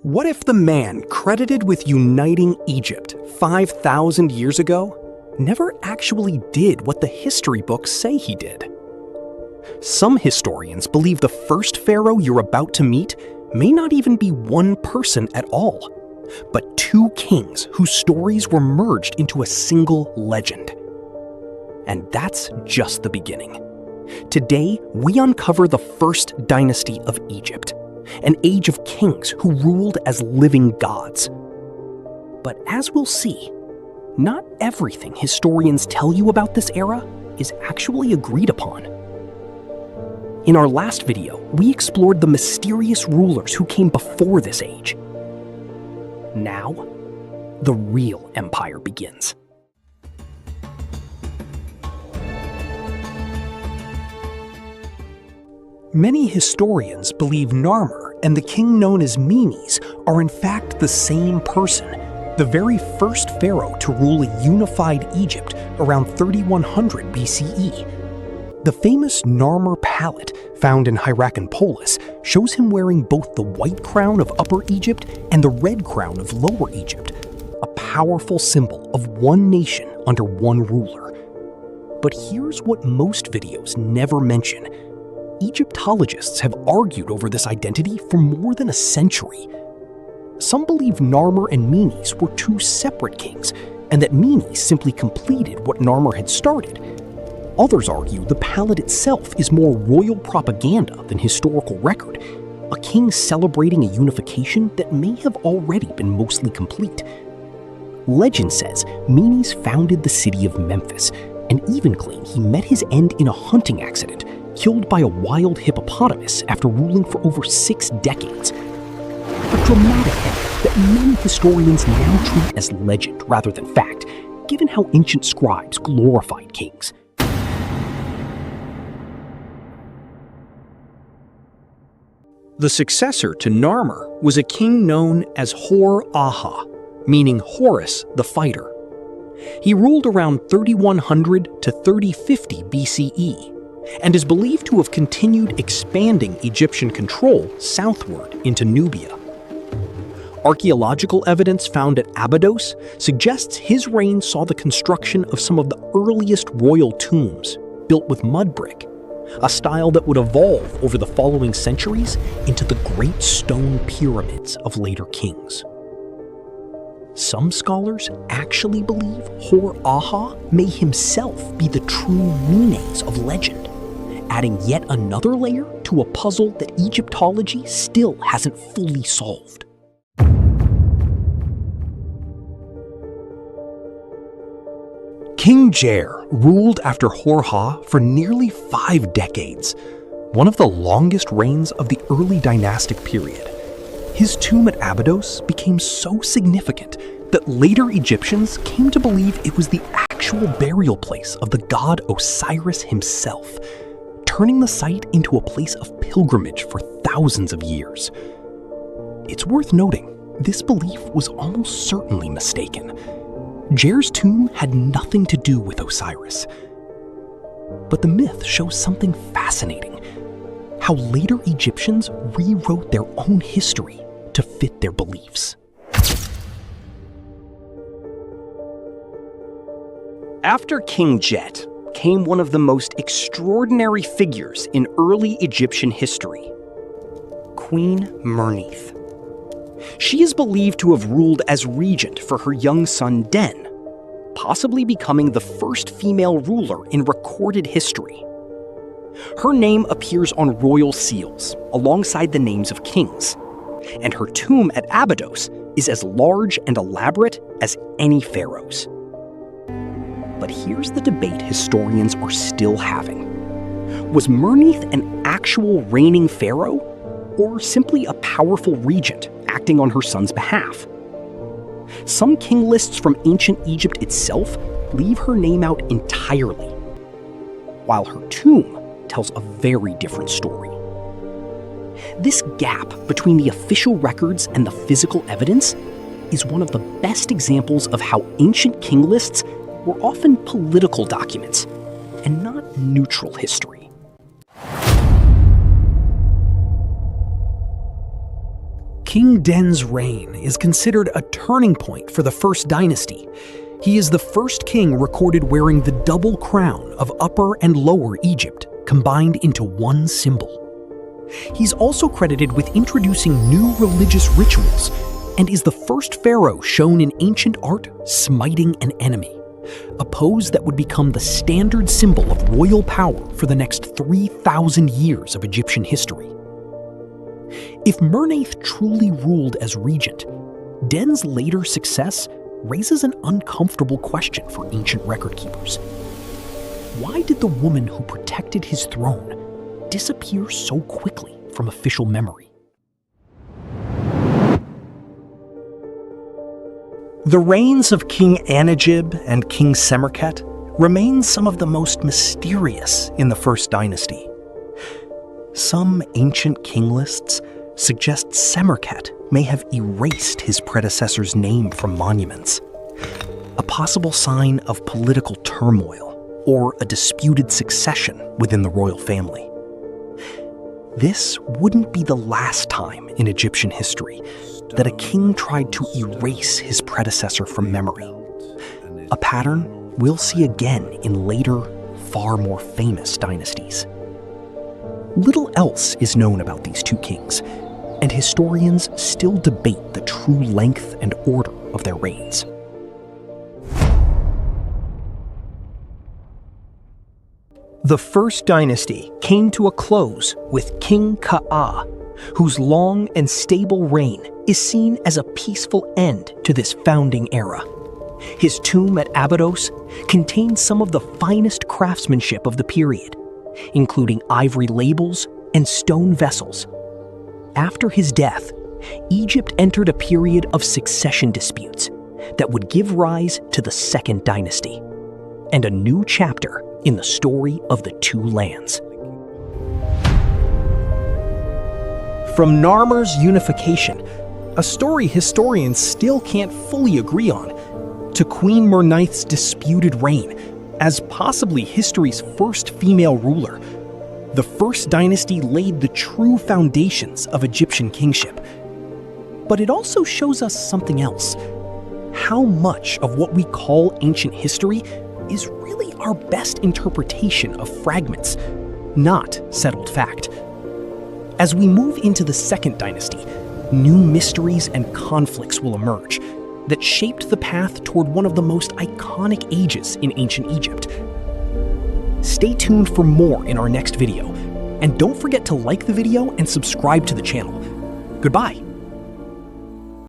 What if the man credited with uniting Egypt 5,000 years ago never actually did what the history books say he did? Some historians believe the first pharaoh you're about to meet may not even be one person at all, but two kings whose stories were merged into a single legend. And that's just the beginning. Today, we uncover the first dynasty of Egypt, an age of kings who ruled as living gods. But as we'll see, not everything historians tell you about this era is actually agreed upon. In our last video, we explored the mysterious rulers who came before this age. Now, the real empire begins. Many historians believe Narmer and the king known as Menes are in fact the same person, the very first pharaoh to rule a unified Egypt around 3100 BCE. The famous Narmer palette found in Hierakonpolis shows him wearing both the white crown of Upper Egypt and the red crown of Lower Egypt, a powerful symbol of one nation under one ruler. But here's what most videos never mention. Egyptologists have argued over this identity for more than a century. Some believe Narmer and Menes were two separate kings, and that Menes simply completed what Narmer had started. Others argue the palette itself is more royal propaganda than historical record, a king celebrating a unification that may have already been mostly complete. Legend says Menes founded the city of Memphis, and even claim he met his end in a hunting accident, killed by a wild hippopotamus after ruling for over 6 decades. A dramatic end that many historians now treat as legend rather than fact, given how ancient scribes glorified kings. The successor to Narmer was a king known as Hor-Aha, meaning Horus the Fighter. He ruled around 3100 to 3050 BCE, and is believed to have continued expanding Egyptian control southward into Nubia. Archaeological evidence found at Abydos suggests his reign saw the construction of some of the earliest royal tombs, built with mud brick, a style that would evolve over the following centuries into the great stone pyramids of later kings. Some scholars actually believe Hor-Aha may himself be the true Menes of legend, adding yet another layer to a puzzle that Egyptology still hasn't fully solved. King Djer ruled after Hor-Ha for nearly 5 decades, one of the longest reigns of the early dynastic period. His tomb at Abydos became so significant that later Egyptians came to believe it was the actual burial place of the god Osiris himself, turning the site into a place of pilgrimage for thousands of years. It's worth noting, this belief was almost certainly mistaken. Djer's tomb had nothing to do with Osiris. But the myth shows something fascinating: how later Egyptians rewrote their own history to fit their beliefs. After King Djet came one of the most extraordinary figures in early Egyptian history, Queen Merneith. She is believed to have ruled as regent for her young son Den, possibly becoming the first female ruler in recorded history. Her name appears on royal seals, alongside the names of kings, and her tomb at Abydos is as large and elaborate as any pharaoh's. But here's the debate historians are still having. Was Merneith an actual reigning pharaoh, or simply a powerful regent acting on her son's behalf? Some king lists from ancient Egypt itself leave her name out entirely, while her tomb tells a very different story. This gap between the official records and the physical evidence is one of the best examples of how ancient king lists were often political documents and not neutral history. King Den's reign is considered a turning point for the First Dynasty. He is the first king recorded wearing the double crown of Upper and Lower Egypt combined into one symbol. He's also credited with introducing new religious rituals and is the first pharaoh shown in ancient art smiting an enemy, a pose that would become the standard symbol of royal power for the next 3,000 years of Egyptian history. If Merneith truly ruled as regent, Den's later success raises an uncomfortable question for ancient record keepers. Why did the woman who protected his throne disappear so quickly from official memory? The reigns of King Anedjib and King Semerkhet remain some of the most mysterious in the First Dynasty. Some ancient king lists suggest Semerkhet may have erased his predecessor's name from monuments, a possible sign of political turmoil or a disputed succession within the royal family. This wouldn't be the last time in Egyptian history that a king tried to erase his predecessor from memory, a pattern we'll see again in later, far more famous dynasties. Little else is known about these two kings, and historians still debate the true length and order of their reigns. The First Dynasty came to a close with King Qa'a, whose long and stable reign is seen as a peaceful end to this founding era. His tomb at Abydos contains some of the finest craftsmanship of the period, including ivory labels and stone vessels. After his death, Egypt entered a period of succession disputes that would give rise to the Second Dynasty, and a new chapter in the story of the two lands. From Narmer's unification, a story historians still can't fully agree on, to Queen Merneith's disputed reign as possibly history's first female ruler, the First Dynasty laid the true foundations of Egyptian kingship. But it also shows us something else: how much of what we call ancient history is really our best interpretation of fragments, not settled fact. As we move into the Second Dynasty, new mysteries and conflicts will emerge that shaped the path toward one of the most iconic ages in ancient Egypt. Stay tuned for more in our next video, and don't forget to like the video and subscribe to the channel. Goodbye.